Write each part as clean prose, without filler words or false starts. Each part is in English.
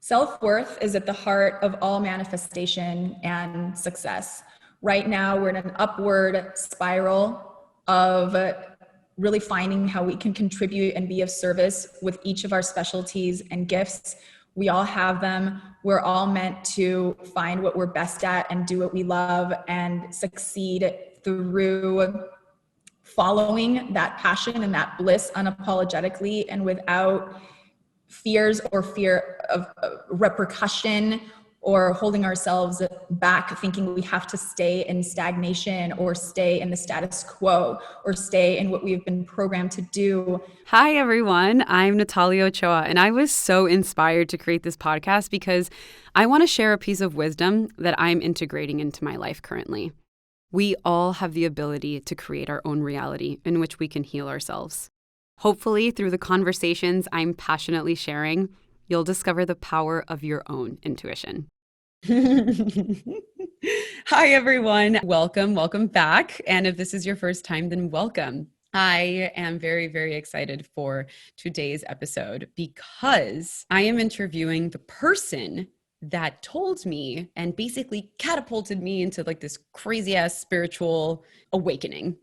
Self-worth is at the heart of all manifestation and success. Right now, we're in an upward spiral of really finding how we can contribute and be of service with each of our specialties and gifts. We all have them. We're all meant to find what we're best at and do what we love and succeed through following that passion and that bliss unapologetically and without fears or fear of repercussion or holding ourselves back thinking we have to stay in stagnation or stay in the status quo or stay in what we've been programmed to do. Hi, everyone. I'm Natalia Ochoa, and I was so inspired to create this podcast because I want to share a piece of wisdom that I'm integrating into my life currently. We all have the ability to create our own reality in which we can heal ourselves. Hopefully, through the conversations I'm passionately sharing, you'll discover the power of your own intuition. Hi, everyone. Welcome back. And if this is your first time, then welcome. I am very, very excited for today's episode because I am interviewing the person that told me and basically catapulted me into like this crazy ass spiritual awakening.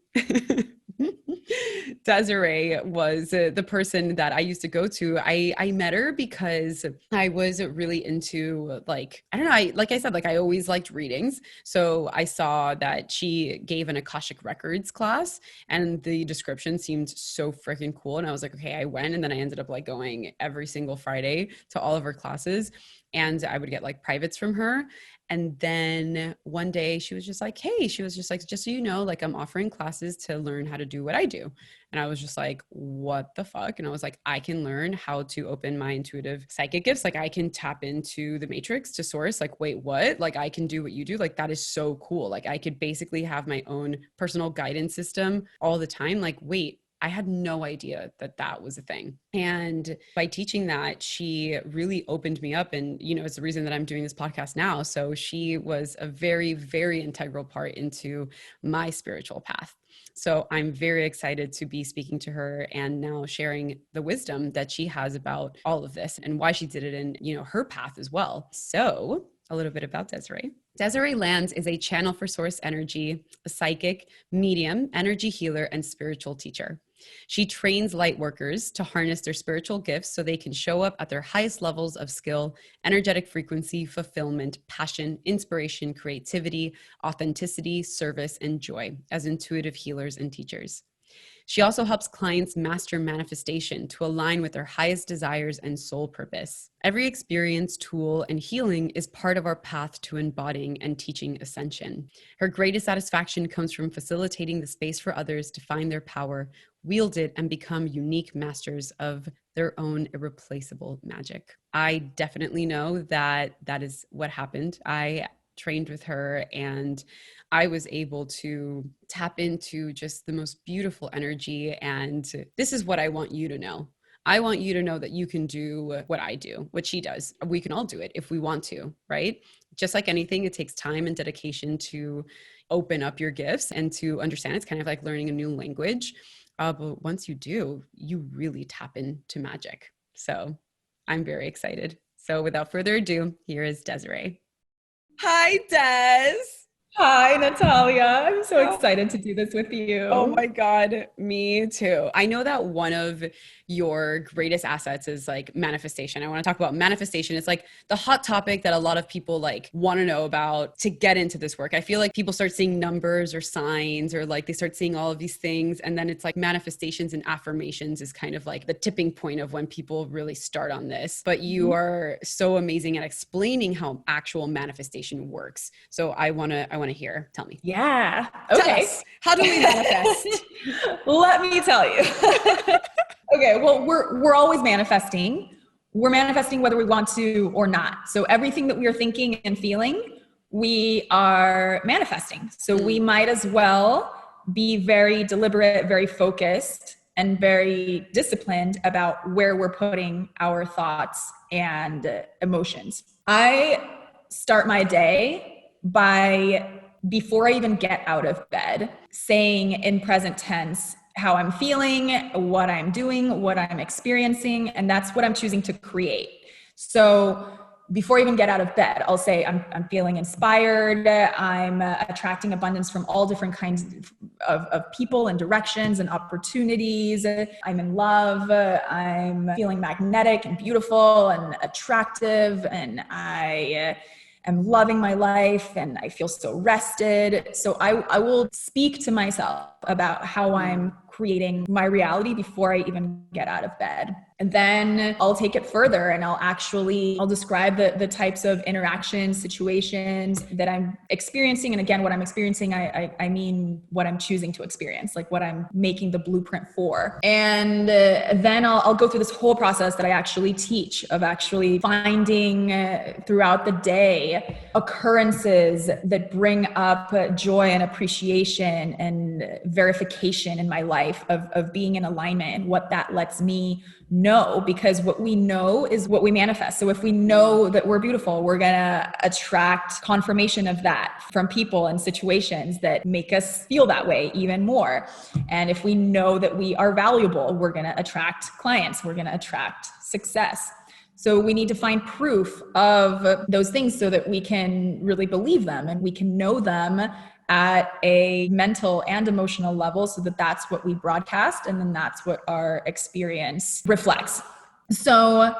Desiree was the person that I used to go to. I met her because I was really into like I said, I always liked readings. So I saw that she gave an Akashic Records class and the description seemed so freaking cool. And I was like, okay, I went, and then I ended up going every single Friday to all of her classes. And I would get privates from her. And then one day she was just like, hey, just so you know, I'm offering classes to learn how to do what I do. And I was just like, what the fuck? And I was like, I can learn how to open my intuitive psychic gifts. I can tap into the matrix to source. Wait, what? I can do what you do. That is so cool. I could basically have my own personal guidance system all the time. Wait, I had no idea that that was a thing. And by teaching that, she really opened me up. And, it's the reason that I'm doing this podcast now. So she was a very, very integral part into my spiritual path. So I'm very excited to be speaking to her and now sharing the wisdom that she has about all of this and why she did it in, her path as well. So a little bit about Desiree. Desiree Lands is a channel for source energy, a psychic, medium, energy healer, and spiritual teacher. She trains light workers to harness their spiritual gifts so they can show up at their highest levels of skill, energetic frequency, fulfillment, passion, inspiration, creativity, authenticity, service, and joy as intuitive healers and teachers. She also helps clients master manifestation to align with their highest desires and soul purpose. Every experience, tool, and healing is part of our path to embodying and teaching ascension. Her greatest satisfaction comes from facilitating the space for others to find their power, wield it, and become unique masters of their own irreplaceable magic. I definitely know that that is what happened. I trained with her and I was able to tap into just the most beautiful energy. And this is what I want you to know. I want you to know that you can do what I do, what she does. We can all do it if we want to, right? Just like anything, it takes time and dedication to open up your gifts and to understand. It's kind of like learning a new language. But once you do, you really tap into magic. So I'm very excited. So without further ado, here is Desiree. Hi, Des. Hi, Natalia. I'm so excited to do this with you. Oh my God, me too. I know that one of your greatest assets is manifestation. I want to talk about manifestation. It's the hot topic that a lot of people want to know about to get into this work. I feel like people start seeing numbers or signs or they start seeing all of these things. And then it's manifestations and affirmations is kind of the tipping point of when people really start on this. But you are so amazing at explaining how actual manifestation works. So I want to hear. Tell me. Yeah. Okay. Tell us, how do we manifest? Let me tell you. Okay. Well, we're always manifesting. We're manifesting whether we want to or not. So everything that we are thinking and feeling, we are manifesting. So we might as well be very deliberate, very focused, and very disciplined about where we're putting our thoughts and emotions. I start my day by, before I even get out of bed, saying in present tense how I'm feeling, what I'm doing, what I'm experiencing, and that's what I'm choosing to create. So before I even get out of bed, I'll say, I'm feeling inspired. I'm attracting abundance from all different kinds of people and directions and opportunities. I'm in love. I'm feeling magnetic and beautiful and attractive. And I am loving my life and I feel so rested. So I will speak to myself about how I'm creating my reality before I even get out of bed. And then I'll take it further and I'll describe the types of interactions, situations that I'm experiencing. And again, what I'm experiencing, I mean what I'm choosing to experience, like what I'm making the blueprint for. And then I'll go through this whole process that I actually teach of actually finding throughout the day occurrences that bring up joy and appreciation and verification in my life of being in alignment, and what that lets me know, because what we know is what we manifest. So if we know that we're beautiful, we're going to attract confirmation of that from people and situations that make us feel that way even more. And if we know that we are valuable, we're going to attract clients, we're going to attract success. So we need to find proof of those things so that we can really believe them and we can know them at a mental and emotional level, so that that's what we broadcast and then that's what our experience reflects. So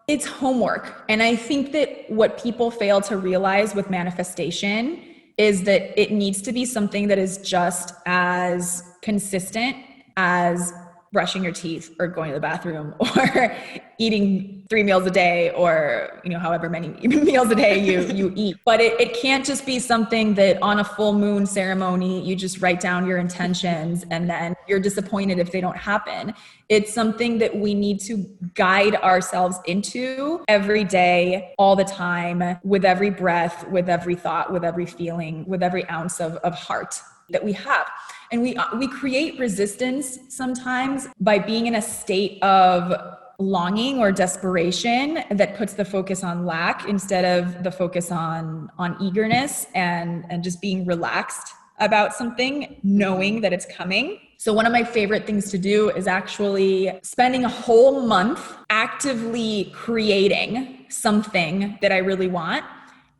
it's homework. And I think that what people fail to realize with manifestation is that it needs to be something that is just as consistent as brushing your teeth or going to the bathroom or eating 3 meals a day, or however many meals a day you eat. But it can't just be something that on a full moon ceremony you just write down your intentions and then you're disappointed if they don't happen. It's something that we need to guide ourselves into every day, all the time, with every breath, with every thought, with every feeling, with every ounce of heart that we have. And we create resistance sometimes by being in a state of longing or desperation that puts the focus on lack instead of the focus on eagerness and just being relaxed about something, knowing that it's coming. So one of my favorite things to do is actually spending a whole month actively creating something that I really want.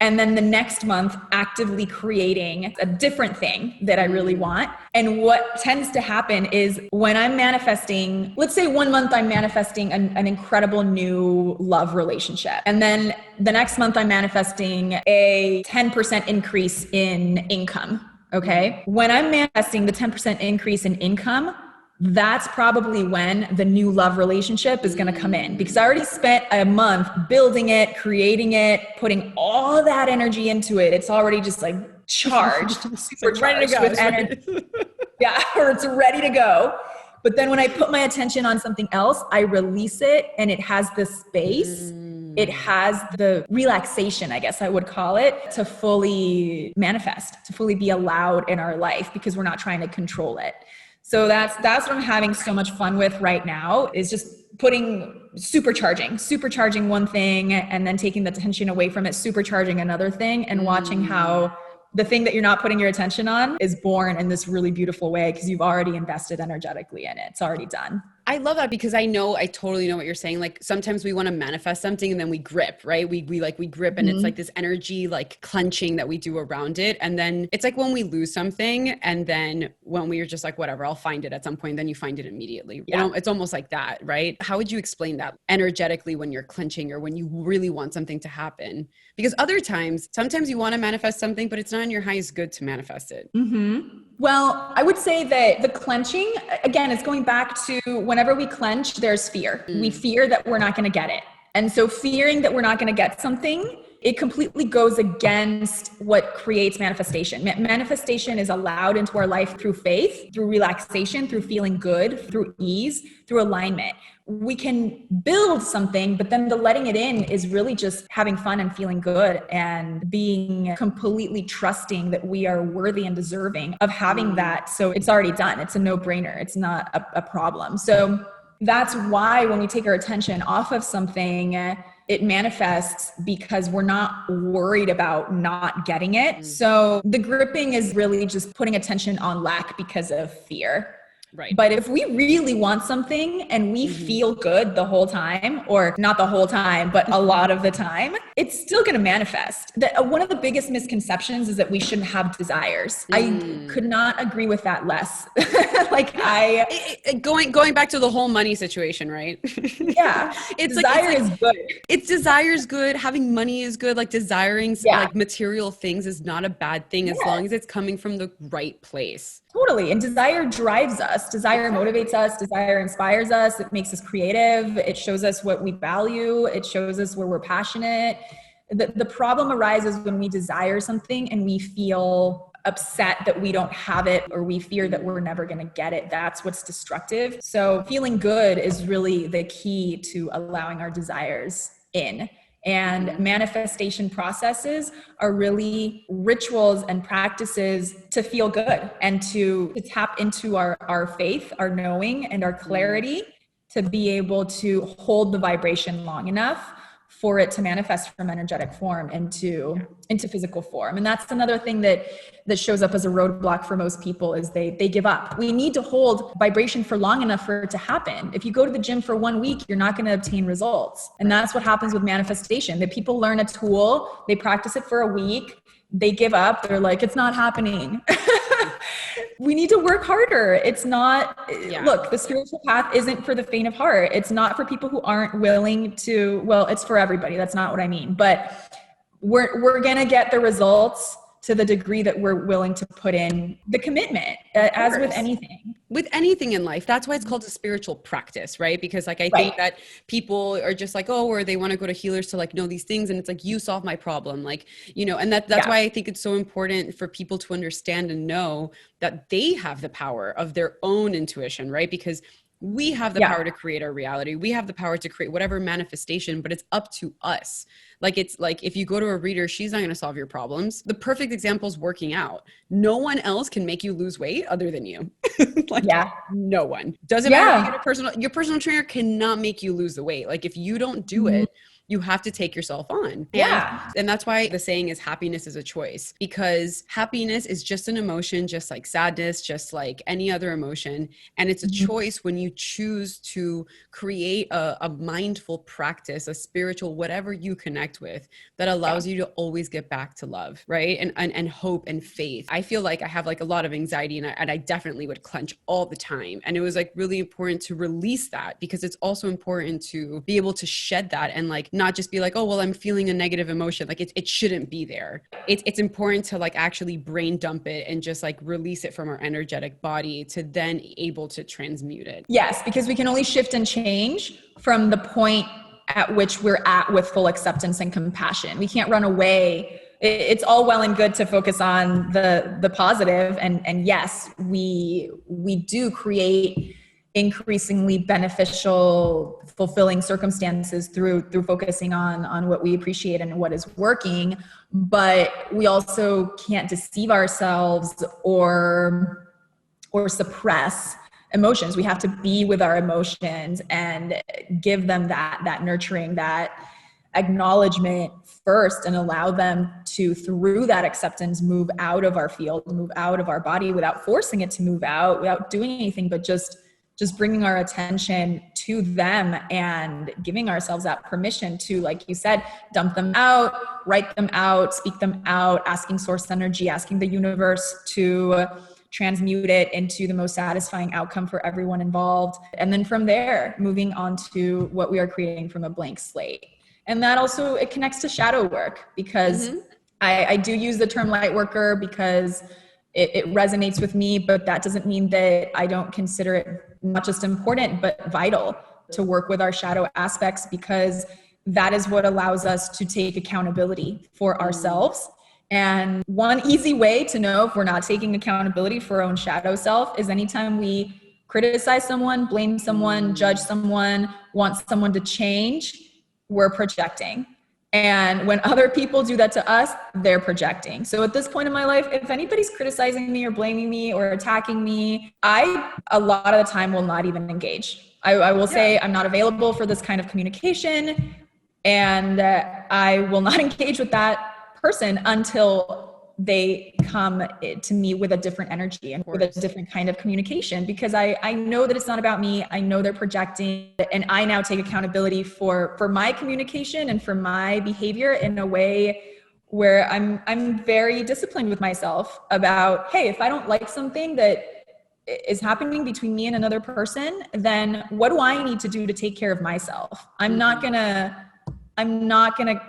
And then the next month, actively creating a different thing that I really want. And what tends to happen is when I'm manifesting, let's say 1 month I'm manifesting an incredible new love relationship. And then the next month I'm manifesting a 10% increase in income. Okay. When I'm manifesting the 10% increase in income, that's probably when the new love relationship is going to come in, because I already spent a month building it, creating it, putting all that energy into it. It's already just like charged, supercharged ready to go, with energy. Yeah, or it's ready to go. But then when I put my attention on something else, I release it and it has the space. It has the relaxation, I guess I would call it, to fully manifest, to fully be allowed in our life, because we're not trying to control it. So that's what I'm having so much fun with right now, is just supercharging one thing and then taking the attention away from it, supercharging another thing, and watching how the thing that you're not putting your attention on is born in this really beautiful way, because you've already invested energetically in it. It's already done. I love that, because I totally know what you're saying. Like sometimes we want to manifest something and then we grip, right? We grip and it's like this energy, like clenching that we do around it. And then it's like when we lose something and then when we are just like, whatever, I'll find it at some point, then you find it immediately. Yeah. It's almost like that, right? How would you explain that energetically when you're clenching or when you really want something to happen? Because sometimes you want to manifest something, but it's not in your highest good to manifest it. Mm-hmm. Well, I would say that the clenching, again, it's going back to whenever we clench, there's fear. We fear that we're not going to get it. And so fearing that we're not going to get something, it completely goes against what creates manifestation. Manifestation is allowed into our life through faith, through relaxation, through feeling good, through ease, through alignment. We can build something, but then the letting it in is really just having fun and feeling good and being completely trusting that we are worthy and deserving of having that. So it's already done. It's a no-brainer. It's not a problem. So that's why when we take our attention off of something, it manifests, because we're not worried about not getting it. So the gripping is really just putting attention on lack because of fear. Right. But if we really want something and we feel good the whole time, or not the whole time, but a lot of the time, it's still going to manifest. One of the biggest misconceptions is that we shouldn't have desires. I could not agree with that less. Going back to the whole money situation, right? Yeah. Desire is good. It's desire is good. Having money is good. Like desiring like material things is not a bad thing as long as it's coming from the right place. Totally. And desire drives us. Desire motivates us. Desire inspires us. It makes us creative. It shows us what we value. It shows us where we're passionate. The problem arises when we desire something and we feel upset that we don't have it, or we fear that we're never going to get it. That's what's destructive. So feeling good is really the key to allowing our desires in. And manifestation processes are really rituals and practices to feel good and to tap into our faith, our knowing, and our clarity to be able to hold the vibration long enough for it to manifest from energetic form into physical form. And that's another thing that shows up as a roadblock for most people is they give up. We need to hold vibration for long enough for it to happen. If you go to the gym for 1 week, you're not going to obtain results. And that's what happens with manifestation. That people learn a tool, they practice it for a week, they give up, they're like, it's not happening. We need to work harder. It's not, look, the spiritual path isn't for the faint of heart. It's not for people who aren't willing to, well, it's for everybody. That's not what I mean. But we're going to get the results to the degree that we're willing to put in the commitment, as with anything. With anything in life. That's why it's called a spiritual practice, right? Because like, I think that people are just like, oh, or they want to go to healers to like know these things. And it's like, you solve my problem. Like, you know, and that's why I think it's so important for people to understand and know that they have the power of their own intuition, right? Because we have the power to create our reality. We have the power to create whatever manifestation, but it's up to us. Like, it's like, if you go to a reader, she's not going to solve your problems. The perfect example is working out. No one else can make you lose weight other than you. No one. Doesn't matter if you get your personal trainer cannot make you lose the weight. Like, if you don't do it, you have to take yourself on. And that's why the saying is happiness is a choice, because happiness is just an emotion, just like sadness, just like any other emotion. And it's a choice when you choose to create a mindful practice, a spiritual, whatever you connect with, that allows you to always get back to love, right? And hope and faith. I feel like I have like a lot of anxiety and I definitely would clench all the time. And it was like really important to release that, because it's also important to be able to shed that and like not just be like, oh, well, I'm feeling a negative emotion. Like it shouldn't be there. It's important to like actually brain dump it and just like release it from our energetic body to then able to transmute it. Yes, because we can only shift and change from the point at which we're at with full acceptance and compassion. We can't run away. It's all well and good to focus on the positive. And yes, we do create increasingly beneficial, fulfilling circumstances through focusing on what we appreciate and what is working. But we also can't deceive ourselves or suppress emotions. We have to be with our emotions and give them that nurturing, that acknowledgement first, and allow them to, through that acceptance, move out of our field, move out of our body without forcing it to move out, without doing anything, but just bringing our attention to them and giving ourselves that permission to, like you said, dump them out, write them out, speak them out, asking source energy, asking the universe to transmute it into the most satisfying outcome for everyone involved. And then from there, moving on to what we are creating from a blank slate. And that also, it connects to shadow work, because I do use the term light worker because it resonates with me, but that doesn't mean that I don't consider it not just important, but vital to work with our shadow aspects, because that is what allows us to take accountability for ourselves. And one easy way to know if we're not taking accountability for our own shadow self is anytime we criticize someone, blame someone, judge someone, want someone to change, we're projecting. And when other people do that to us, they're projecting. So at this point in my life, if anybody's criticizing me or blaming me or attacking me, I, a lot of the time, will not even engage. I will say I'm not available for this kind of communication, and I will not engage with that person until they come to me with a different energy and with a different kind of communication, because I know that it's not about me. I know they're projecting, and I now take accountability for my communication and for my behavior in a way where I'm very disciplined with myself about, hey, if I don't like something that is happening between me and another person, then what do I need to do to take care of myself? I'm not gonna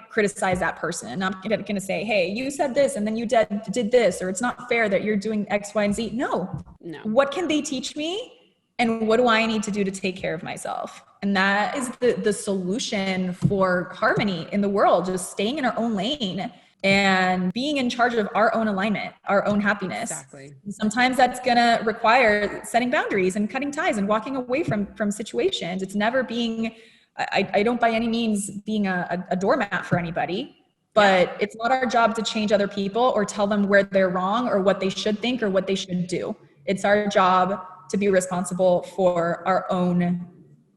criticize that person. I'm not gonna say, hey, you said this and then you did this, or it's not fair that you're doing X, Y, and Z. No. What can they teach me? And what do I need to do to take care of myself? And that is the solution for harmony in the world, just staying in our own lane and being in charge of our own alignment, our own happiness. Exactly. Sometimes that's gonna require setting boundaries and cutting ties and walking away from situations. It's never being, I don't by any means being a doormat for anybody, but it's not our job to change other people or tell them where they're wrong or what they should think or what they should do. It's our job to be responsible for our own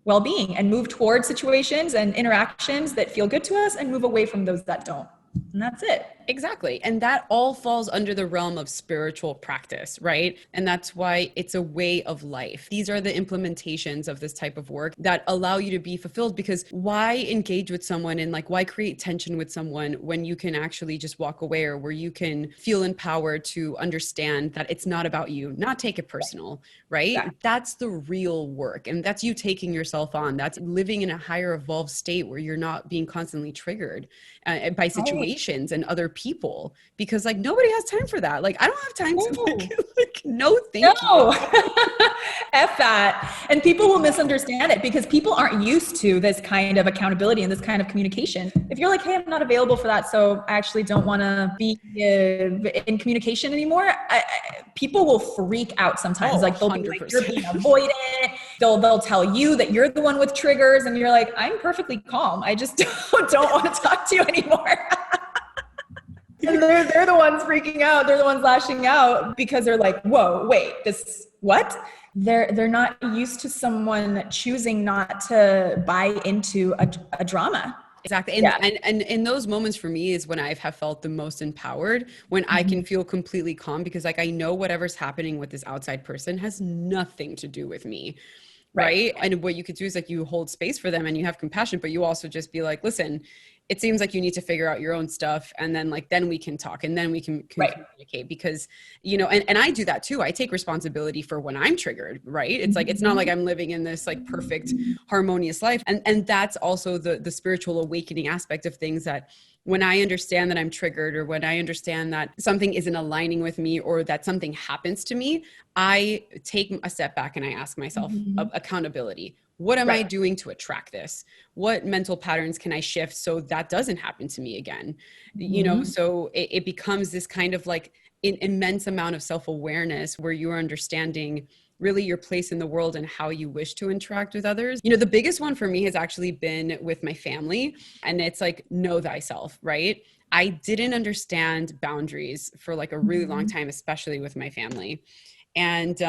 well-being and move towards situations and interactions that feel good to us and move away from those that don't. And that's it. Exactly. And that all falls under the realm of spiritual practice, right? And that's why it's a way of life. These are the implementations of this type of work that allow you to be fulfilled, because why engage with someone and like, why create tension with someone when you can actually just walk away, or where you can feel empowered to understand that it's not about you, not take it personal, right? Yeah. That's the real work. And that's you taking yourself on. That's living in a higher evolved state where you're not being constantly triggered by situations and other people, because like nobody has time for that. Like I don't have time to like no thank you. F that. And people will misunderstand it because people aren't used to this kind of accountability and this kind of communication. If you're like, hey, I'm not available for that, so I actually don't want to be in communication anymore, people will freak out sometimes. Like they'll 100%. Be like, you're being avoidant. They'll tell you that you're the one with triggers, and you're like, I'm perfectly calm. I just don't want to talk to you anymore. And they're the ones freaking out. They're the ones lashing out because they're like, whoa, wait, this, what? They're not used to someone choosing not to buy into a drama. Exactly. And in those moments for me is when I have felt the most empowered, when I can feel completely calm, because like I know whatever's happening with this outside person has nothing to do with me. Right. And what you could do is like you hold space for them and you have compassion, but you also just be like, listen, it seems like you need to figure out your own stuff. And then like, then we can talk and then we can communicate, because, you know, and I do that too. I take responsibility for when I'm triggered, right? It's like, it's not like I'm living in this like perfect harmonious life. And that's also the spiritual awakening aspect of things, that when I understand that I'm triggered, or when I understand that something isn't aligning with me, or that something happens to me, I take a step back and I ask myself accountability. What am I doing to attract this? What mental patterns can I shift so that doesn't happen to me again? You know, so it becomes this kind of like an immense amount of self-awareness where you are understanding really your place in the world and how you wish to interact with others. You know, the biggest one for me has actually been with my family, and it's like, know thyself, right? I didn't understand boundaries for like a really long time, especially with my family. And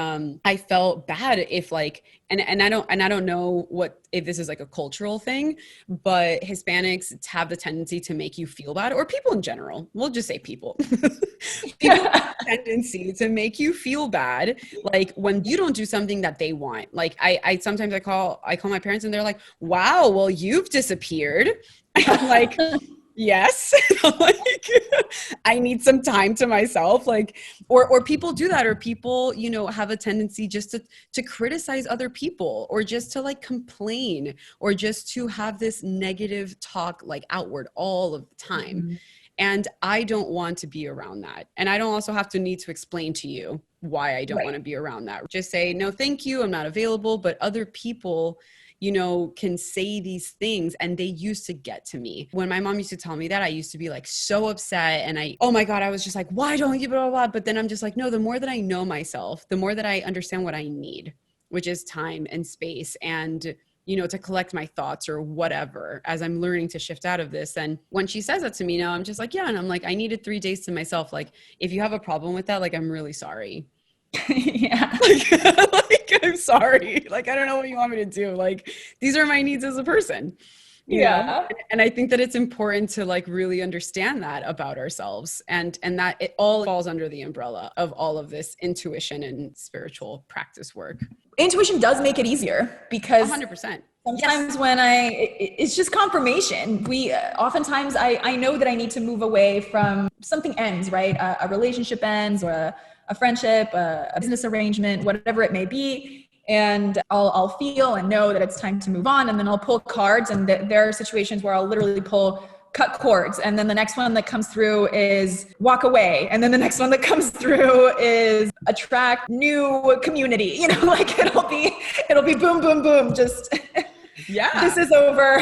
I felt bad if like, and I don't know if this is like a cultural thing, but Hispanics have the tendency to make you feel bad, or people in general. We'll just say people. People have a tendency to make you feel bad, like when you don't do something that they want. Like I sometimes I call my parents and they're like, "Wow, well you've disappeared." I'm like, yes. Like, I need some time to myself. Like, or people do that, or people, you know, have a tendency just to criticize other people, or just to like complain, or just to have this negative talk like outward all of the time. And I don't want to be around that. And I don't also have to need to explain to you why I don't want to be around that. Just say, no, thank you, I'm not available. But other people, you know, can say these things, and they used to get to me. When my mom used to tell me that, I used to be like so upset, and oh my God, I was just like, why don't you blah, blah, blah. But then I'm just like, no, the more that I know myself, the more that I understand what I need, which is time and space, and, you know, to collect my thoughts or whatever, as I'm learning to shift out of this. And when she says that to me now, I'm just like, yeah. And I'm like, I needed 3 days to myself. Like, if you have a problem with that, like, I'm really sorry. Yeah. Like, I'm sorry. Like, I don't know what you want me to do. Like, these are my needs as a person. you know. Yeah. And I think that it's important to like really understand that about ourselves, and that it all falls under the umbrella of all of this intuition and spiritual practice work. Intuition does make it easier because 100%. sometimes when it's just confirmation. We oftentimes I know that I need to move away from something ends, right? A relationship ends, or a friendship, a business arrangement, whatever it may be. And I'll feel and know that it's time to move on. And then I'll pull cards, and there are situations where I'll literally pull cut cords. And then the next one that comes through is walk away. And then the next one that comes through is attract new community. You know, like it'll be boom, boom, boom. Just yeah, this is over.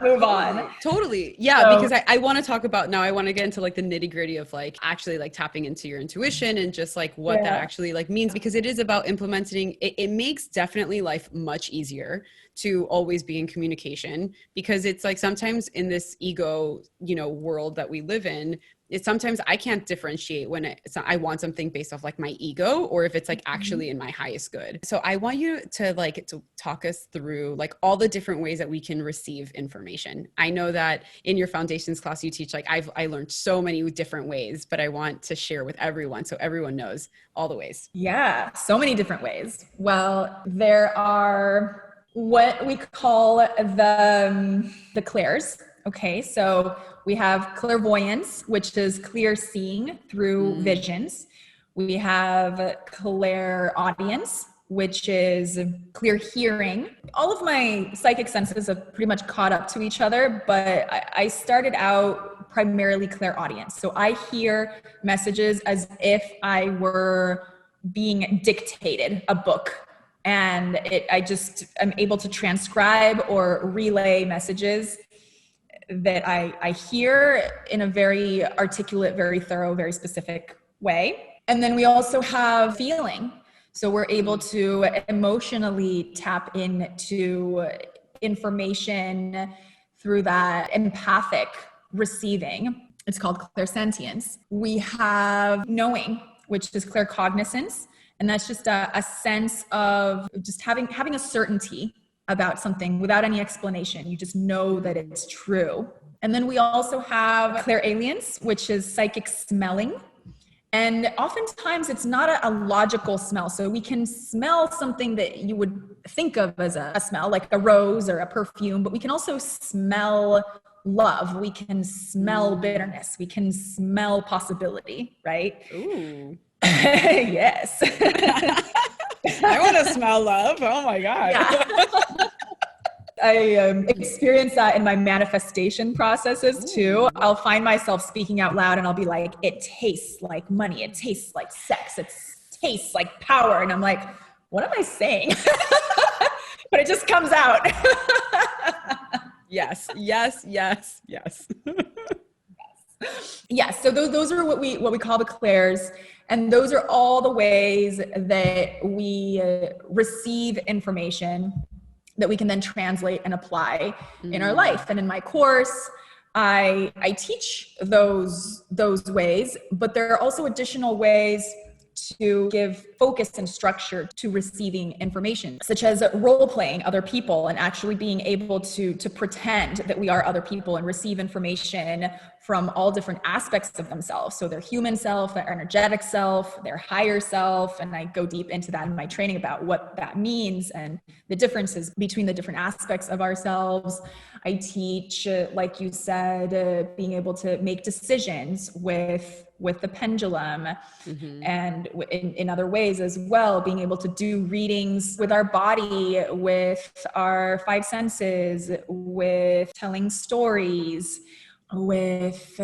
Move on. Totally. Yeah. So, because I want to talk about now, I want to get into like the nitty gritty of like actually like tapping into your intuition and just like what that actually like means, because it is about implementing it. It makes definitely life much easier to always be in communication, because it's like sometimes in this ego, you know, world that we live in, it's sometimes I can't differentiate when I want something based off like my ego, or if it's like actually in my highest good. So I want you to talk us through like all the different ways that we can receive information. I know that in your foundations class you teach like I learned so many different ways, but I want to share with everyone so everyone knows all the ways. Yeah, so many different ways. Well, there are what we call the clairs. Okay, so we have clairvoyance, which is clear seeing through visions. We have clairaudience, which is clear hearing. All of my psychic senses have pretty much caught up to each other, but I started out primarily clairaudience. So I hear messages as if I were being dictated a book. And I'm able to transcribe or relay messages that I hear in a very articulate, very thorough, very specific way. And then we also have feeling. So we're able to emotionally tap into information through that empathic receiving. It's called clairsentience. We have knowing, which is claircognizance. And that's just a sense of just having a certainty about something without any explanation. You just know that it's true. And then we also have clairalience, which is psychic smelling. And oftentimes it's not a logical smell. So we can smell something that you would think of as a smell, like a rose or a perfume, but we can also smell love. We can smell bitterness. We can smell possibility, right? Ooh. Yes. I want to smell love. Oh my God. Yeah. I experience that in my manifestation processes too. I'll find myself speaking out loud and I'll be like, it tastes like money. It tastes like sex. It tastes like power. And I'm like, what am I saying? But it just comes out. Yes, yes, yes, yes. Yes. So those are what we call the clairs. And those are all the ways that we receive information that we can then translate and apply in our life. And in my course, I teach those ways, but there are also additional ways to give focus and structure to receiving information, such as role-playing other people and actually being able to pretend that we are other people and receive information from all different aspects of themselves. So their human self, their energetic self, their higher self. And I go deep into that in my training about what that means and the differences between the different aspects of ourselves. I teach, like you said, being able to make decisions with the pendulum, and in other ways as well, being able to do readings with our body, with our five senses, with telling stories, with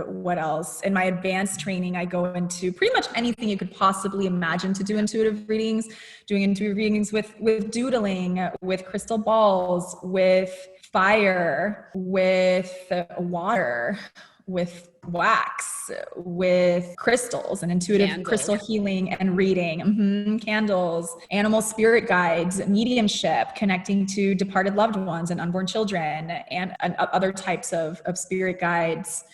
what else? In my advanced training, I go into pretty much anything you could possibly imagine to do intuitive readings, doing intuitive readings with doodling, with crystal balls, with fire, with water, with wax, with crystals and intuitive crystal healing and reading, candles, animal spirit guides, mediumship, connecting to departed loved ones and unborn children, and other types of spirit guides.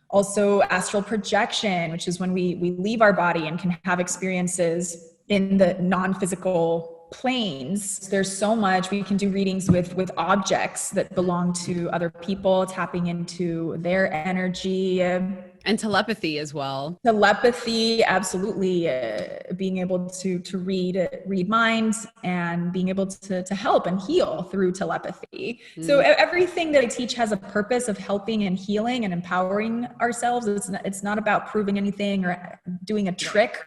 Also astral projection, which is when we leave our body and can have experiences in the non-physical planes. There's so much. We can do readings with objects that belong to other people, tapping into their energy. And telepathy as well. Telepathy, absolutely. Being able to read minds and being able to help and heal through telepathy. So everything that I teach has a purpose of helping and healing and empowering ourselves. It's not about proving anything or doing a trick.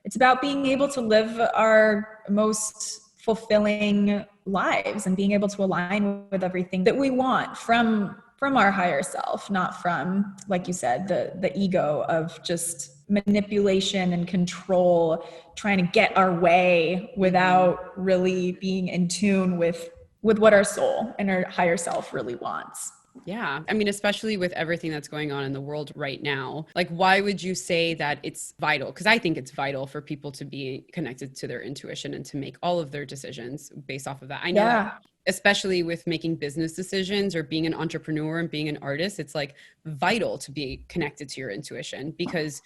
It's about being able to live our most fulfilling lives and being able to align with everything that we want from our higher self, not from, like you said, the ego of just manipulation and control, trying to get our way without really being in tune with what our soul and our higher self really wants. Yeah. I mean, especially with everything that's going on in the world right now, like, why would you say that it's vital? Because I think it's vital for people to be connected to their intuition and to make all of their decisions based off of that. I know that, especially with making business decisions or being an entrepreneur and being an artist, it's like vital to be connected to your intuition, because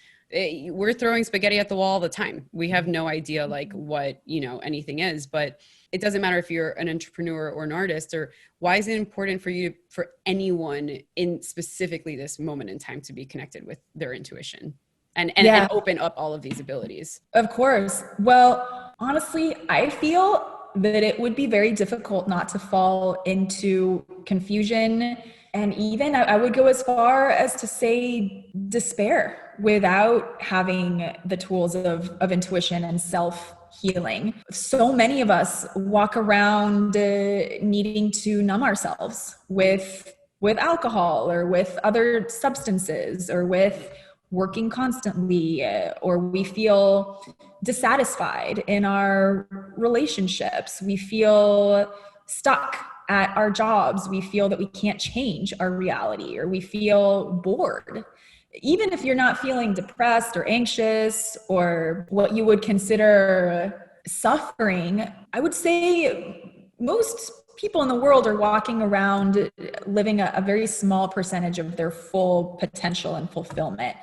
we're throwing spaghetti at the wall all the time. We have no idea like what, anything is, but it doesn't matter if you're an entrepreneur or an artist. Or why is it important for anyone in specifically this moment in time to be connected with their intuition and open up all of these abilities? Of course. Well, honestly, I feel that it would be very difficult not to fall into confusion. And even I would go as far as to say despair without having the tools of intuition and self-healing. So many of us walk around needing to numb ourselves with alcohol or with other substances or with working constantly, or we feel dissatisfied in our relationships. We feel stuck at our jobs. We feel that we can't change our reality, or we feel bored. Even if you're not feeling depressed or anxious or what you would consider suffering, I would say most people in the world are walking around living a very small percentage of their full potential and fulfillment.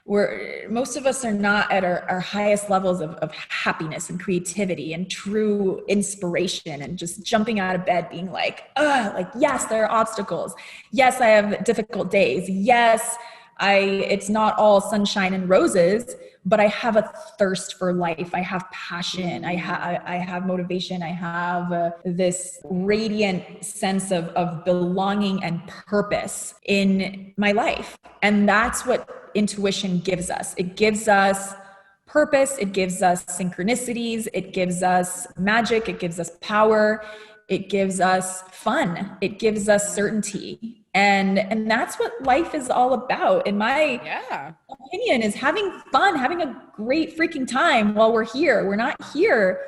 Where most of us are not at our highest levels of happiness and creativity and true inspiration and just jumping out of bed being like, yes, there are obstacles. Yes, I have difficult days. Yes, it's not all sunshine and roses, but I have a thirst for life. I have passion. I have motivation. I have this radiant sense of belonging and purpose in my life. And that's what intuition gives us. It gives us purpose. It gives us synchronicities. It gives us magic. It gives us power. It gives us fun. It gives us certainty. And that's what life is all about, in my opinion, is having fun, having a great freaking time while we're here. We're not here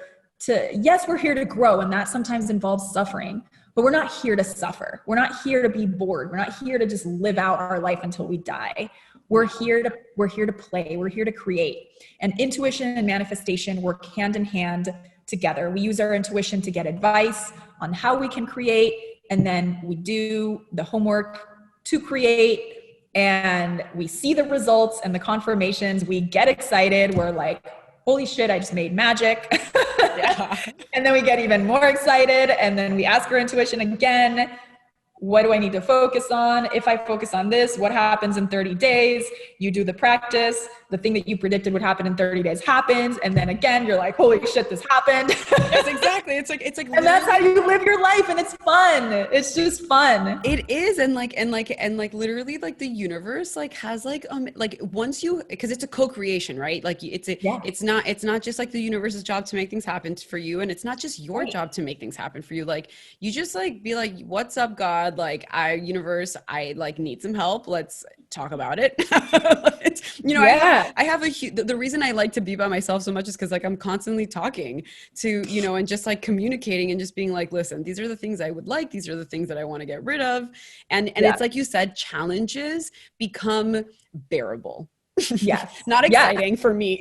we're here to grow, and that sometimes involves suffering, but we're not here to suffer. We're not here to be bored. We're not here to just live out our life until we die. We're here to play. We're here to create. And intuition and manifestation work hand in hand together. We use our intuition to get advice on how we can create, and then we do the homework to create, and we see the results and the confirmations. We get excited. We're like, holy shit, I just made magic. And then we get even more excited. And then we ask our intuition again, what do I need to focus on? If I focus on this, what happens in 30 days? You do the practice. The thing that you predicted would happen in 30 days happens. And then again, you're like, holy shit, this happened. Yes, exactly. It's like, and that's how you live your life. And it's fun. It's just fun. It is. And literally like the universe has once you, because it's a co-creation, right? Like it's not just like the universe's job to make things happen for you. And it's not just your job to make things happen for you. Like you just be like, what's up, God? Universe, I need some help. Let's talk about it. I have the reason I like to be by myself so much is because I'm constantly talking to, and just communicating and just being like, listen, these are the things I would like. These are the things that I want to get rid of. And it's like you said, challenges become bearable. Yes. Not exciting for me.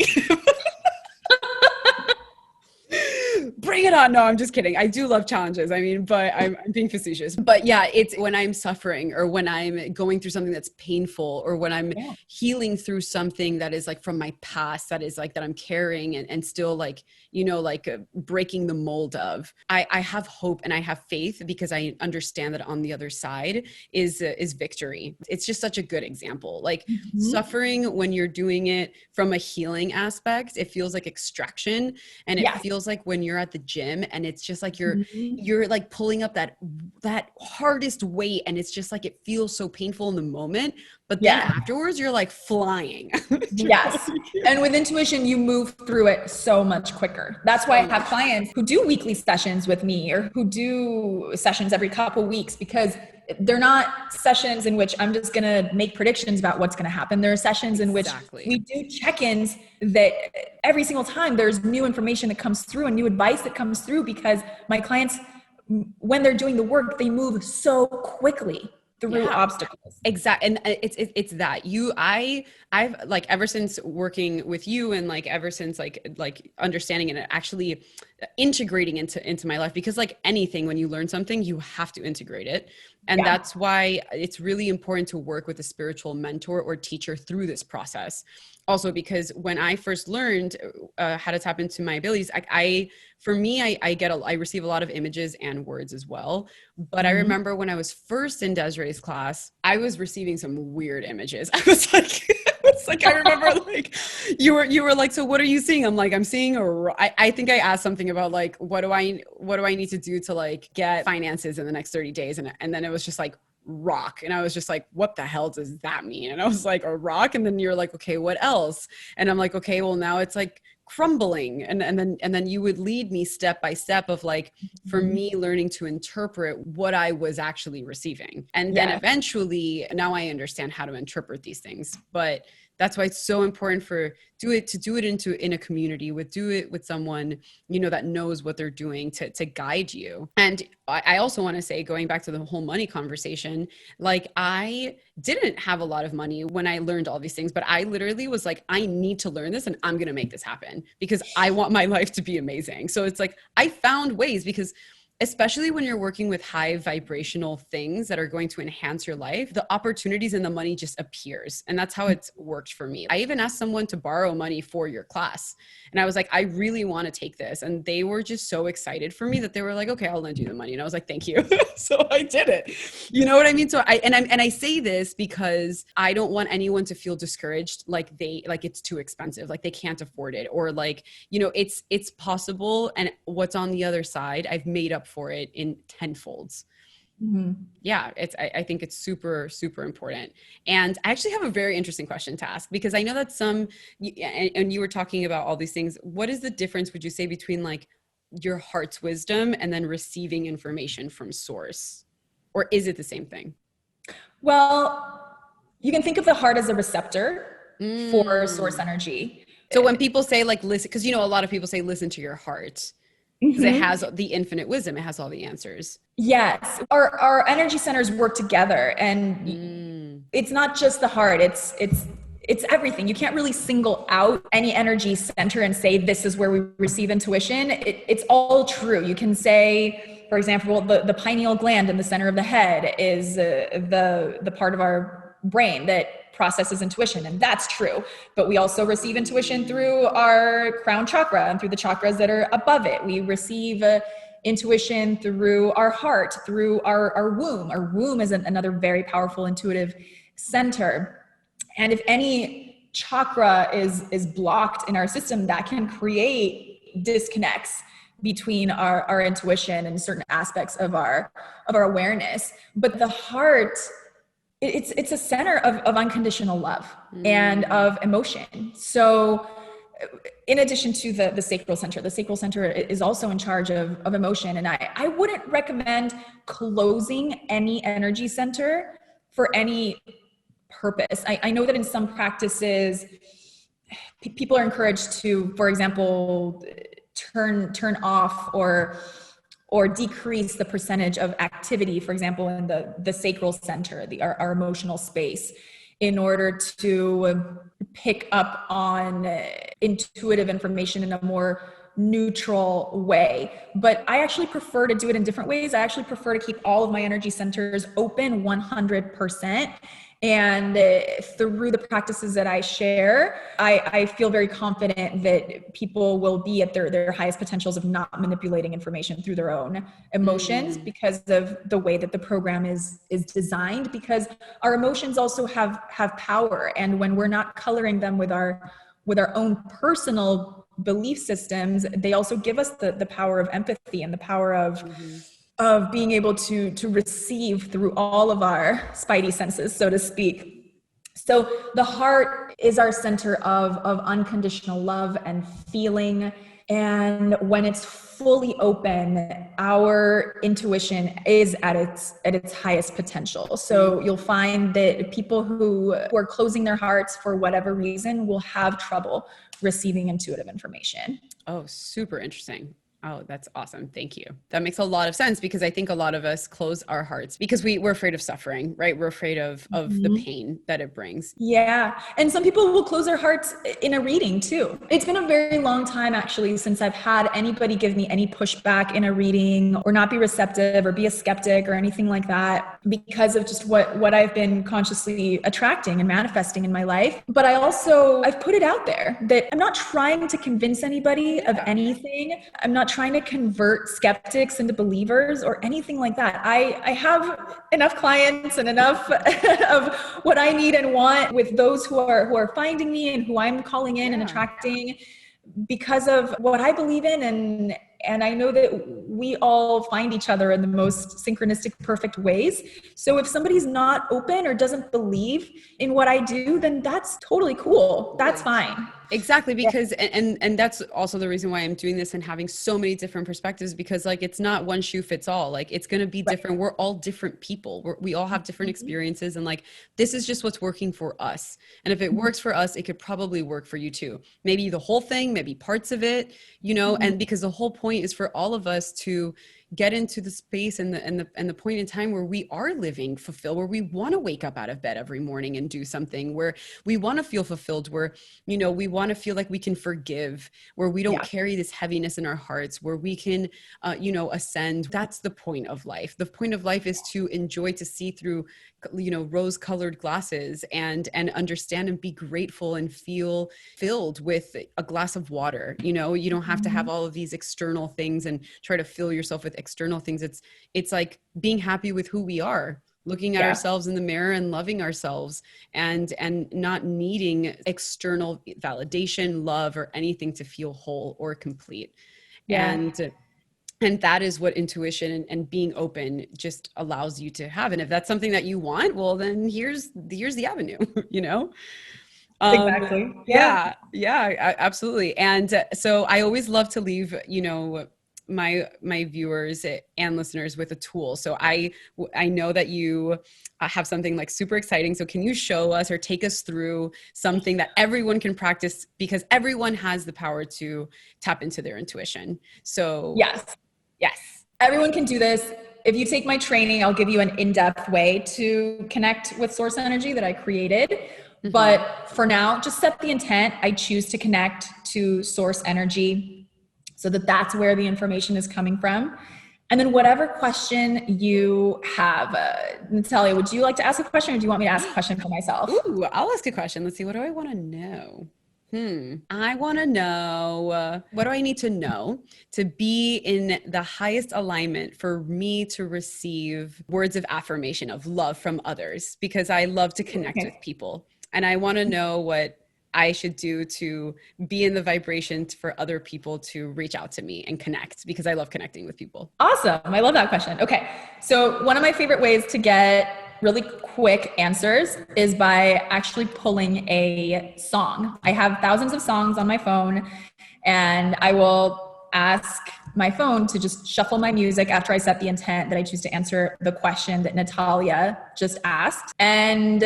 bring it on. No, I'm just kidding. I do love challenges. I mean, but I'm being facetious. But yeah, it's when I'm suffering or when I'm going through something that's painful or when I'm healing through something that is like from my past, that is like that I'm carrying and still like, you know, like breaking the mold of. I have hope and I have faith because I understand that on the other side is victory. It's just such a good example. Like suffering when you're doing it from a healing aspect, it feels like extraction, and it feels like when you're at the gym and it's just like you're like pulling up that hardest weight, and it's just like it feels so painful in the moment, but then afterwards you're like flying. Yes. And with intuition, you move through it so much quicker. That's why I have clients who do weekly sessions with me or who do sessions every couple weeks, because they're not sessions in which I'm just going to make predictions about what's going to happen. There are sessions in which we do check-ins that every single time there's new information that comes through and new advice that comes through, because my clients, when they're doing the work, they move so quickly through obstacles. Exactly. And it's that I've like, ever since working with you and like, ever since like understanding and actually integrating into my life, because like anything, when you learn something, you have to integrate it. And that's why it's really important to work with a spiritual mentor or teacher through this process. Also, because when I first learned how to tap into my abilities, I receive a lot of images and words as well. But I remember when I was first in Desiree's class, I was receiving some weird images. I was like, I remember like you were like, so what are you seeing? I'm like, I'm seeing I think I asked something about like, what do I need to do to like get finances in the next 30 days? And then it was just like rock. And I was just like, what the hell does that mean? And I was like, a rock. And then you're like, okay, what else? And I'm like, okay, well now it's like crumbling. And then you would lead me step by step of like, for me learning to interpret what I was actually receiving. And then eventually now I understand how to interpret these things. But that's why it's so important to do it in a community, do it with someone, you know, that knows what they're doing to guide you. And I also want to say, going back to the whole money conversation, like I didn't have a lot of money when I learned all these things, but I literally was like, I need to learn this and I'm going to make this happen because I want my life to be amazing. So it's like, I found ways, because especially when you're working with high vibrational things that are going to enhance your life, the opportunities and the money just appears. And that's how it's worked for me. I even asked someone to borrow money for your class. And I was like, I really want to take this. And they were just so excited for me that they were like, okay, I'll lend you the money. And I was like, thank you. So I did it. You know what I mean? So I say this because I don't want anyone to feel discouraged, like it's too expensive, like they can't afford it, or like, you know, it's possible. And what's on the other side, I've made up for it in tenfolds. Yeah, I think it's super, super important. And I actually have a very interesting question to ask, because I know that and you were talking about all these things. What is the difference, would you say, between like your heart's wisdom and then receiving information from source? Or is it the same thing? Well, you can think of the heart as a receptor for source energy. So when people say like, listen, because, you know, a lot of people say, listen to your heart, because it has the infinite wisdom. It has all the answers. Yes. Our energy centers work together, and it's not just the heart. It's everything. You can't really single out any energy center and say, this is where we receive intuition. It's all true. You can say, for example, the pineal gland in the center of the head is the part of our brain that processes intuition, and that's true. But we also receive intuition through our crown chakra and through the chakras that are above it. We receive intuition through our heart, through our womb. Our womb is another very powerful intuitive center. And if any chakra is blocked in our system, that can create disconnects between our intuition and certain aspects of our awareness. But the heart, it's a center of unconditional love and of emotion. So in addition to the sacral center is also in charge of emotion. And I wouldn't recommend closing any energy center for any purpose. I know that in some practices, people are encouraged to, for example, turn off or decrease the percentage of activity, for example, in the sacral center, our emotional space, in order to pick up on intuitive information in a more neutral way. But I actually prefer to do it in different ways. I actually prefer to keep all of my energy centers open 100%. And through the practices that I share, I feel very confident that people will be at their highest potentials of not manipulating information through their own emotions because of the way that the program is designed, because our emotions also have power. And when we're not coloring them with our own personal belief systems, they also give us the power of empathy and the power of being able to receive through all of our spidey senses, so to speak. So the heart is our center of unconditional love and feeling. And when it's fully open, our intuition is at its highest potential. So you'll find that people who are closing their hearts for whatever reason will have trouble receiving intuitive information. Oh, super interesting. Oh, that's awesome. Thank you. That makes a lot of sense, because I think a lot of us close our hearts because we're afraid of suffering, right? We're afraid of the pain that it brings. Yeah. And some people will close their hearts in a reading too. It's been a very long time actually since I've had anybody give me any pushback in a reading or not be receptive or be a skeptic or anything like that, because of just what I've been consciously attracting and manifesting in my life. But I've put it out there that I'm not trying to convince anybody of anything. I'm not trying to convert skeptics into believers or anything like that. I have enough clients and enough of what I need and want with those who are finding me and who I'm calling in and attracting because of what I believe in. And I know that we all find each other in the most synchronistic, perfect ways. So if somebody's not open or doesn't believe in what I do, then that's totally cool. That's fine. Exactly, because and that's also the reason why I'm doing this and having so many different perspectives, because like it's not one shoe fits all. Like it's going to be different. We're all different people. We all have different experiences, and like this is just what's working for us. And if it works for us, it could probably work for you too. Maybe the whole thing, maybe parts of it, and because the whole point is for all of us to get into the space and the point in time where we are living fulfilled, where we want to wake up out of bed every morning and do something, where we want to feel fulfilled, where, we want to feel like we can forgive, where we don't carry this heaviness in our hearts, where we can, ascend. That's the point of life. The point of life is to enjoy, to see through, rose-colored glasses and understand and be grateful and feel filled with a glass of water. You don't have to have all of these external things and try to fill yourself with external things. It's like being happy with who we are, looking at ourselves in the mirror and loving ourselves and not needing external validation, love, or anything to feel whole or complete. And that is what intuition and being open just allows you to have. And if that's something that you want, well, then here's the avenue, Exactly. Yeah, absolutely. And so I always love to leave, my viewers and listeners with a tool. So I know that you have something like super exciting. So can you show us or take us through something that everyone can practice, because everyone has the power to tap into their intuition. So Yes. Everyone can do this. If you take my training, I'll give you an in-depth way to connect with source energy that I created. But for now, just set the intent. I choose to connect to source energy so that's where the information is coming from. And then whatever question you have, Natalia, would you like to ask a question, or do you want me to ask a question for myself? Ooh, I'll ask a question. Let's see. What do I want to know? I want to know, what do I need to know to be in the highest alignment for me to receive words of affirmation, of love from others? Because I love to connect with people, and I want to know what I should do to be in the vibration for other people to reach out to me and connect, because I love connecting with people. Awesome. I love that question. Okay. So one of my favorite ways to get really quick answers is by actually pulling a song. I have thousands of songs on my phone, and I will ask my phone to just shuffle my music after I set the intent that I choose to answer the question that Natalia just asked. And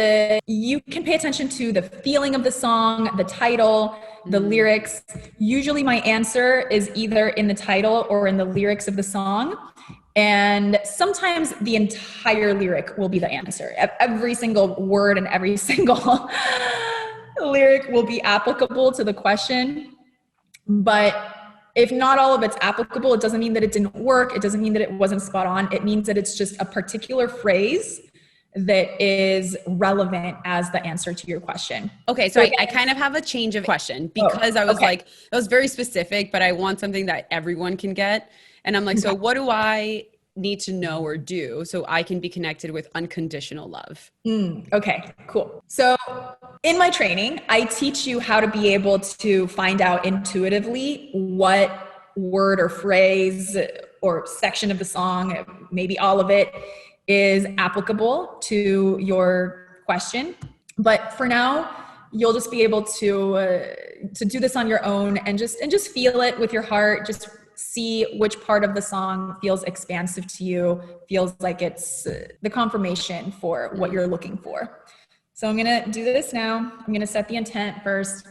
you can pay attention to the feeling of the song, the title, the lyrics. Usually my answer is either in the title or in the lyrics of the song. And sometimes the entire lyric will be the answer. Every single word and every single lyric will be applicable to the question. But if not all of it's applicable, it doesn't mean that it didn't work. It doesn't mean that it wasn't spot on. It means that it's just a particular phrase that is relevant as the answer to your question. Okay, so I kind of have a change of question because I was like, that was very specific, but I want something that everyone can get. And I'm like, so what do I need to know or do so I can be connected with unconditional love? Okay, cool. So in my training, I teach you how to be able to find out intuitively what word or phrase or section of the song, maybe all of it, is applicable to your question. But for now, you'll just be able to do this on your own and just feel it with your heart. Just see which part of the song feels expansive to you, feels like it's the confirmation for what you're looking for. So I'm gonna do this now. I'm gonna set the intent first.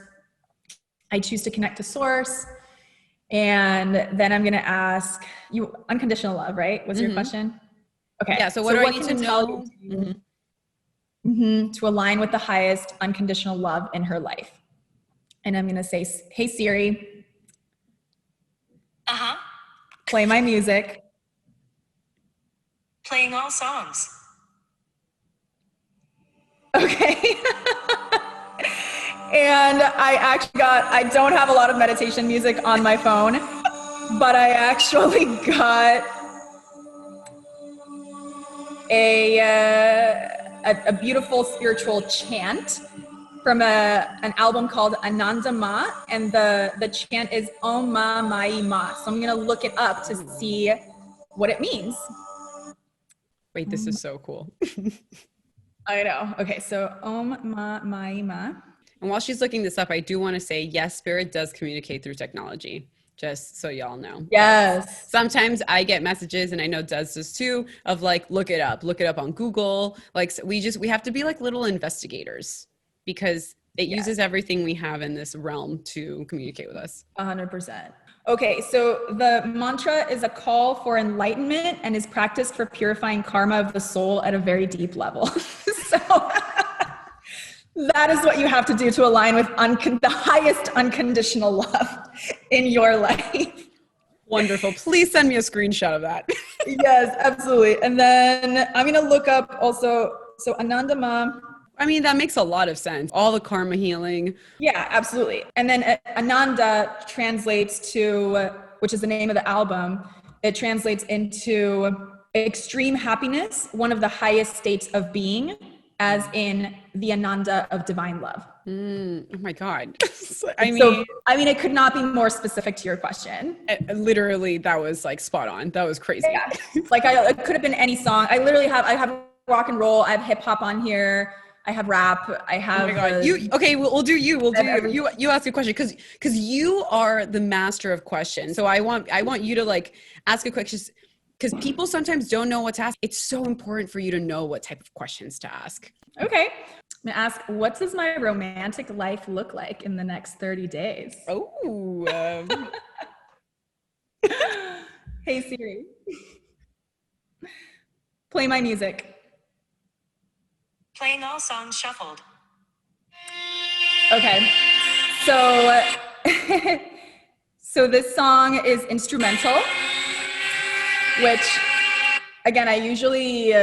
I choose to connect to source. And then I'm gonna ask you, unconditional love, right? Was your question? Okay. Yeah, so what do I need to know? To align with the highest unconditional love in her life. And I'm gonna say, hey Siri, play my music. Playing all songs. Okay. And I don't have a lot of meditation music on my phone, but I actually got a beautiful spiritual chant from an album called Ananda Ma, and the chant is Om Ma Mai Ma. So I'm gonna look it up to see what it means. Wait, this is so cool. I know. Okay, so Om Ma Mai Ma. And while she's looking this up, I do want to say, yes, spirit does communicate through technology. Just so y'all know. Yes. Sometimes I get messages, and I know does this too, of like, look it up on Google. Like we have to be like little investigators because it uses everything we have in this realm to communicate with us. 100%. Okay, so the mantra is a call for enlightenment and is practiced for purifying karma of the soul at a very deep level. So that is what you have to do to align with the highest unconditional love in your life. Wonderful. Please send me a screenshot of that. Yes, absolutely. And then I'm going to look up also, so Ananda Ma. I mean, that makes a lot of sense. All the karma healing. Yeah, absolutely. And then Ananda translates to, which is the name of the album, it translates into extreme happiness, one of the highest states of being, as in the Ananda of divine love. Oh my God. I mean, it could not be more specific to your question. Literally, that was like spot on. That was crazy. Yeah. Like it could have been any song. I have rock and roll. I have hip hop on here. I have rap. I have. Oh my God. We'll do you. You ask a question because you are the master of questions. So I want you to like ask a question because people sometimes don't know what to ask. It's so important for you to know what type of questions to ask. Okay. I'm gonna ask, what does my romantic life look like in the next 30 days? Oh. Hey Siri, play my music. Playing all songs shuffled. Okay, so this song is instrumental, which again, I usually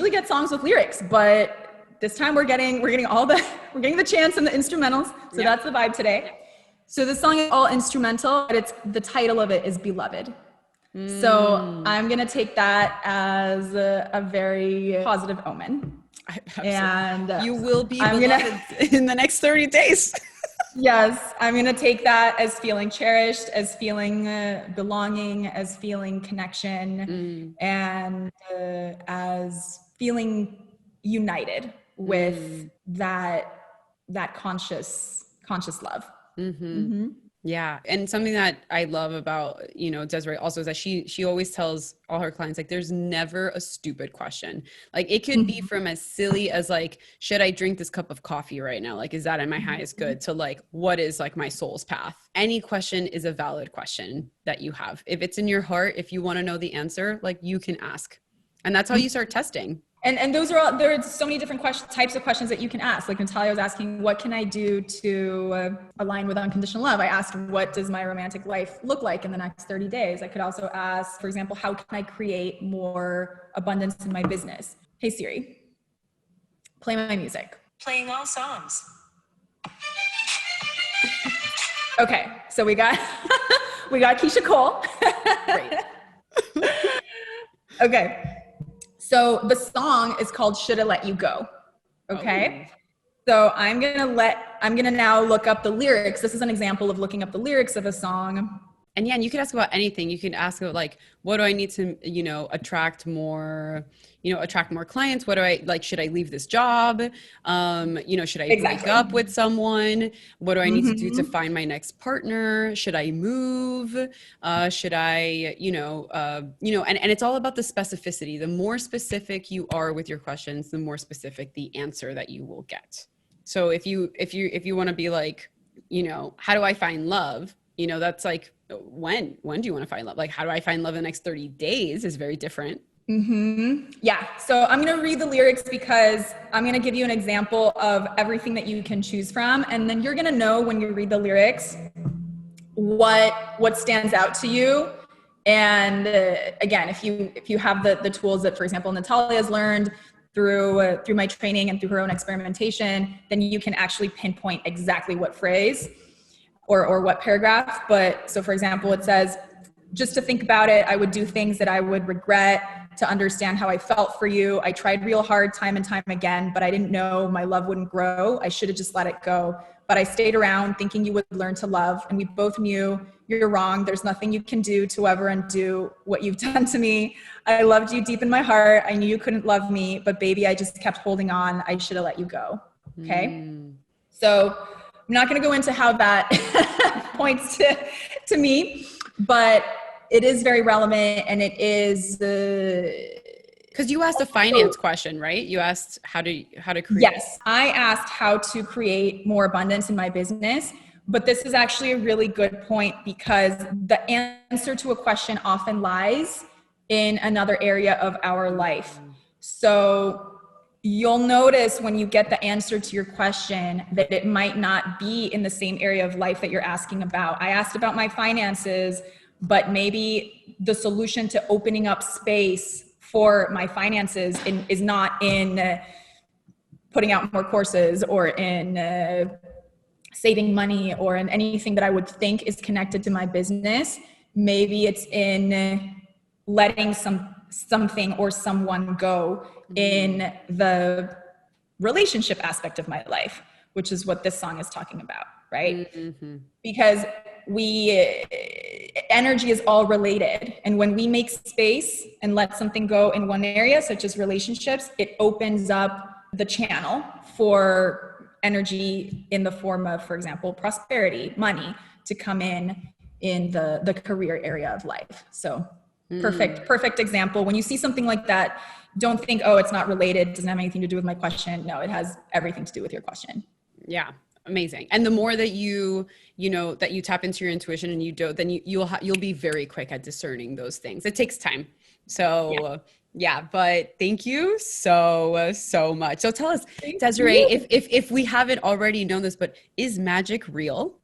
get songs with lyrics, but this time we're getting the chants and the instrumentals. So that's the vibe today. So the song is all instrumental, but the title of it is Beloved. So I'm going to take that as a very positive omen. And you will be beloved in the next 30 days. Yes, I'm going to take that as feeling cherished, as feeling belonging, as feeling connection, and as feeling united with that conscious love. Yeah. And something that I love about, Desiree also is that she always tells all her clients, like, there's never a stupid question. Like it could be from as silly as like, should I drink this cup of coffee right now? Like, is that in my highest good, to like, what is like my soul's path? Any question is a valid question that you have. If it's in your heart, if you want to know the answer, like you can ask. And that's how you start testing. And those are all, there's so many different types of questions that you can ask. Like Natalia was asking, what can I do to align with unconditional love? I asked, what does my romantic life look like in the next 30 days? I could also ask, for example, how can I create more abundance in my business? Hey Siri, play my music. Playing all songs. Okay, so we got we got Keisha Cole. Great. Okay, so the song is called "Shoulda Let You Go." Okay, so I'm gonna now look up the lyrics. This is an example of looking up the lyrics of a song. And yeah, and you can ask about anything. You can ask about like, what do I need to, attract more clients? What do I like? Should I leave this job? Should I break up with someone? What do I need to do to find my next partner? Should I move? Should I, and it's all about the specificity. The more specific you are with your questions, the more specific the answer that you will get. So if you want to be like, how do I find love? That's like, when do you want to find love? Like, how do I find love in the next 30 days is very different. Yeah. So I'm going to read the lyrics because I'm going to give you an example of everything that you can choose from. And then you're going to know when you read the lyrics, what stands out to you. And again, if you have the tools that, for example, Natalia has learned through my training and through her own experimentation, then you can actually pinpoint exactly what phrase or what paragraph. But so for example, it says, just to think about it, I would do things that I would regret to understand how I felt for you. I tried real hard time and time again, but I didn't know my love wouldn't grow. I should have just let it go. But I stayed around thinking you would learn to love. And we both knew you're wrong. There's nothing you can do to ever undo what you've done to me. I loved you deep in my heart. I knew you couldn't love me, but baby, I just kept holding on. I should have let you go. Okay. So I'm not going to go into how that points to me, but it is very relevant, and it is because you asked a finance question, right? You asked how to create. Yes, I asked how to create more abundance in my business, but this is actually a really good point because the answer to a question often lies in another area of our life. So you'll notice when you get the answer to your question that it might not be in the same area of life that you're asking about. I asked about my finances, but maybe the solution to opening up space for my finances is not in putting out more courses or in saving money or in anything that I would think is connected to my business. Maybe it's in letting something or someone go in the relationship aspect of my life, which is what this song is talking about, right? Because energy is all related. And when we make space and let something go in one area, such as relationships, it opens up the channel for energy in the form of, for example, prosperity, money to come in the career area of life. So perfect example. When you see something like that, don't think, oh, it's not related, it doesn't have anything to do with my question. No, it has everything to do with your question. Yeah. Amazing. And the more that you tap into your intuition and you don't, then you'll be very quick at discerning those things. It takes time. So yeah, but thank you so much. So tell us, Desiree, if we haven't already known this, but is magic real?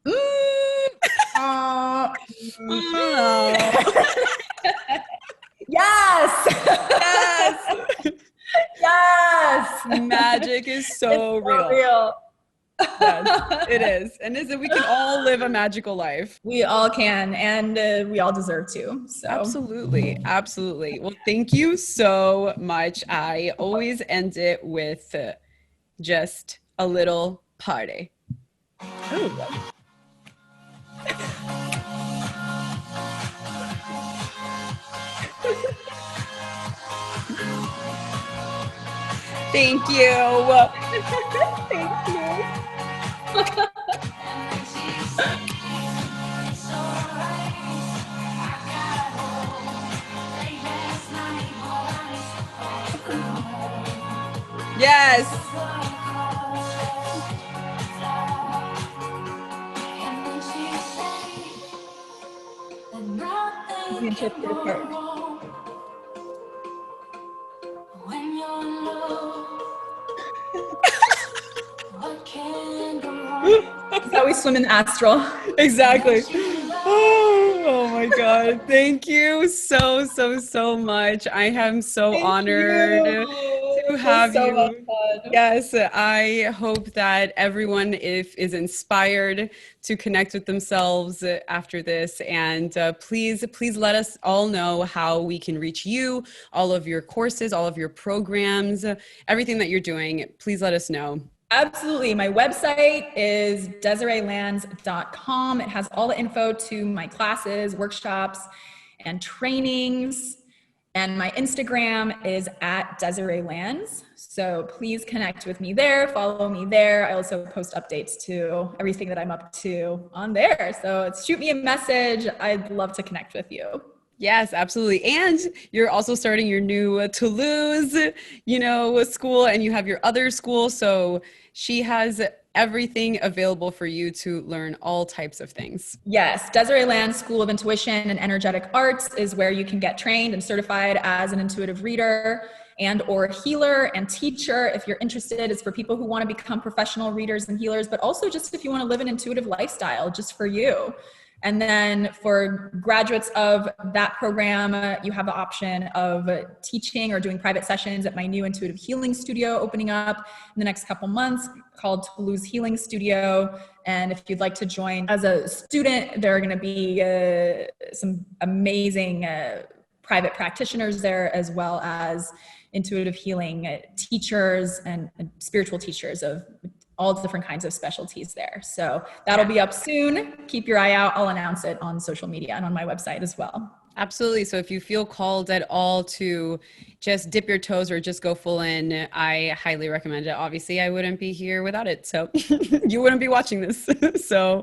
Yes. Yes. Magic is so real. Yes, it is. And we can all live a magical life. We all can, and we all deserve to. So Absolutely. Well, thank you so much. I always end it with just a little party. Ooh. Thank you. Thank you. Yes. You can shift your part. When you're That's how we swim in the astral. Exactly. Oh my God. Thank you so much. I am so Thank honored you. to It was have so much you. fun. Yes, I hope that everyone is inspired to connect with themselves after this. And please let us all know how we can reach you, all of your courses, all of your programs, everything that you're doing. Please let us know. Absolutely. My website is desireelands.com. It has all the info to my classes, workshops, and trainings. And my Instagram is at Desiree Lands. So please connect with me there, follow me there. I also post updates to everything that I'm up to on there. So shoot me a message. I'd love to connect with you. Yes, absolutely. And you're also starting your new Toulouse, school, and you have your other school. So she has everything available for you to learn all types of things. Yes, Desiree Land School of Intuition and Energetic Arts is where you can get trained and certified as an intuitive reader and or healer and teacher. If you're interested, it's for people who want to become professional readers and healers, but also just if you want to live an intuitive lifestyle just for you. And then for graduates of that program, you have the option of teaching or doing private sessions at my new intuitive healing studio opening up in the next couple months called Toulouse Healing Studio. And if you'd like to join as a student, there are going to be some amazing private practitioners there, as well as intuitive healing teachers and spiritual teachers of all different kinds of specialties there. So that'll be up soon. Keep your eye out. I'll announce it on social media and on my website as well. Absolutely. So if you feel called at all to just dip your toes or just go full in, I highly recommend it. Obviously, I wouldn't be here without it. So you wouldn't be watching this. So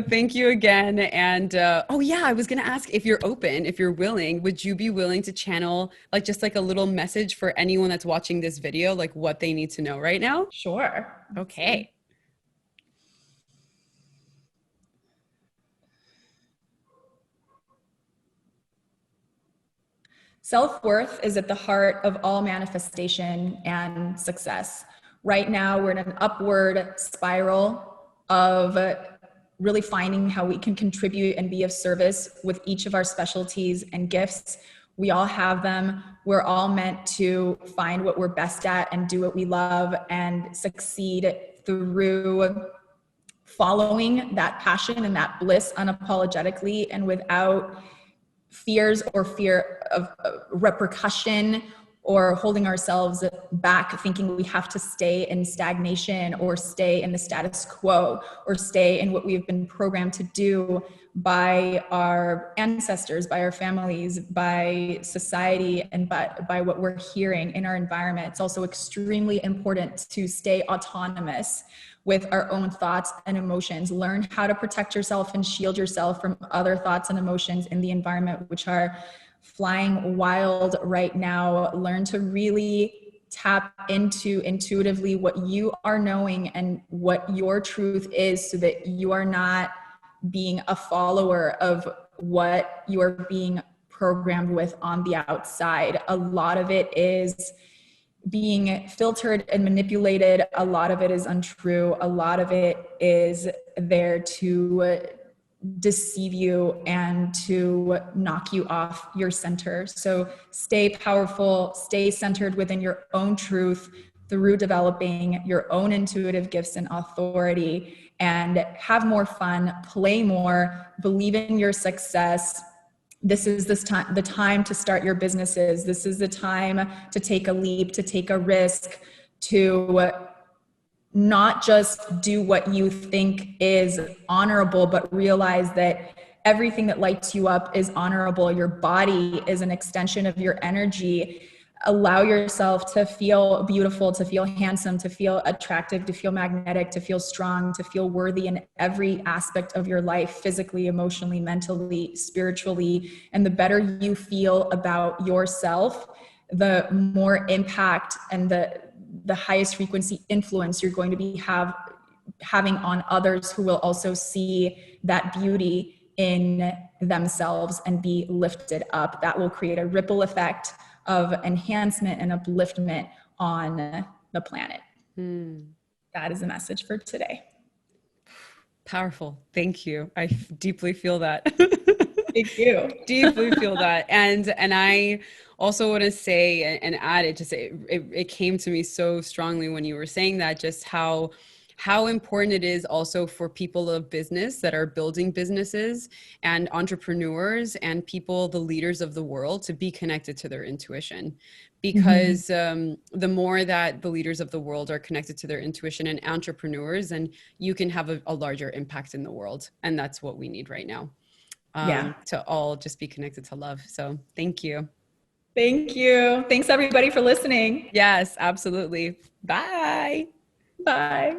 thank you again. And oh yeah, I was going to ask if you're open, if you're willing, would you be willing to channel just like a little message for anyone that's watching this video, like what they need to know right now? Sure. Okay. Self-worth is at the heart of all manifestation and success. Right now, we're in an upward spiral of really finding how we can contribute and be of service with each of our specialties and gifts. We all have them. We're all meant to find what we're best at and do what we love and succeed through following that passion and that bliss unapologetically and without fears or fear of repercussion or holding ourselves back, thinking we have to stay in stagnation or stay in the status quo or stay in what we've been programmed to do by our ancestors, by our families, by society, and by what we're hearing in our environment. It's also extremely important to stay autonomous with our own thoughts and emotions. Learn how to protect yourself and shield yourself from other thoughts and emotions in the environment, which are flying wild right now. Learn to really tap into intuitively what you are knowing and what your truth is, so that you are not being a follower of what you are being programmed with on the outside. A lot of it is being filtered and manipulated. A lot of it is untrue. A lot of it is there to deceive you and to knock you off your center. So stay powerful, stay centered within your own truth through developing your own intuitive gifts and authority, and have more fun, play more, believe in your success. This is the time to start your businesses. This is the time to take a leap, to take a risk, to not just do what you think is honorable, but realize that everything that lights you up is honorable. Your body is an extension of your energy. Allow yourself to feel beautiful, to feel handsome, to feel attractive, to feel magnetic, to feel strong, to feel worthy in every aspect of your life, physically, emotionally, mentally, spiritually. And the better you feel about yourself, the more impact and the highest frequency influence you're going to be having on others, who will also see that beauty in themselves and be lifted up. That will create a ripple effect of enhancement and upliftment on the planet. That is the message for today. Powerful. Thank you. I deeply feel that. Thank you. Deeply feel that. And I also want to say and add it, just it came to me so strongly when you were saying that, just how important it is also for people of business that are building businesses and entrepreneurs and people, the leaders of the world, to be connected to their intuition. Because the more that the leaders of the world are connected to their intuition and entrepreneurs, and you can have a larger impact in the world. And that's what we need right now. Yeah. To all just be connected to love. So thank you. Thank you. Thanks everybody for listening. Yes, absolutely. Bye. Bye.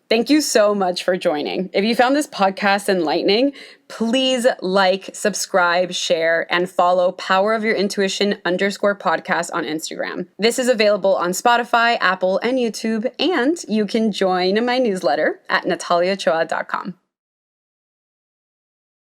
Thank you so much for joining. If you found this podcast enlightening, please like, subscribe, share, and follow Power of Your Intuition _podcast on Instagram. This is available on Spotify, Apple, and YouTube, and you can join my newsletter at nataliaochoa.com.